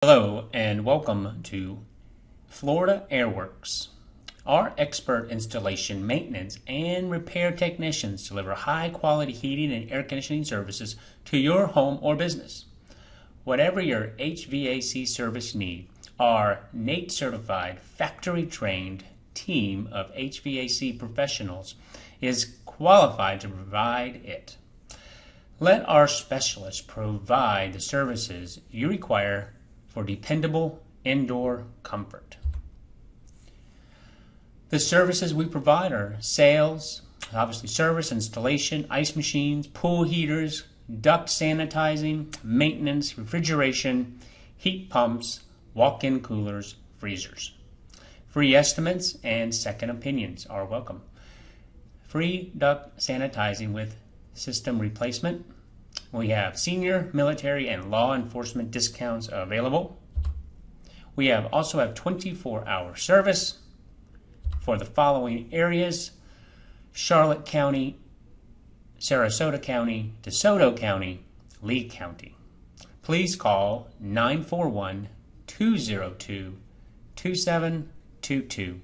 Hello and welcome to Florida Airworks. Our expert installation, maintenance, and repair technicians deliver high-quality heating and air conditioning services to your home or business. Whatever your HVAC service need, our NATE-certified, factory-trained team of HVAC professionals is qualified to provide it. Let our specialists provide the services you require for dependable indoor comfort. The services we provide are sales, obviously service, installation, ice machines, pool heaters, duct sanitizing, maintenance, refrigeration, heat pumps, walk-in coolers, freezers. Free estimates and second opinions are welcome. Free duct sanitizing with system replacement. We have senior, military, and law enforcement discounts available. We also have 24-hour service for the following areas: Charlotte County, Sarasota County, DeSoto County, Lee County. Please call 941-202-2722.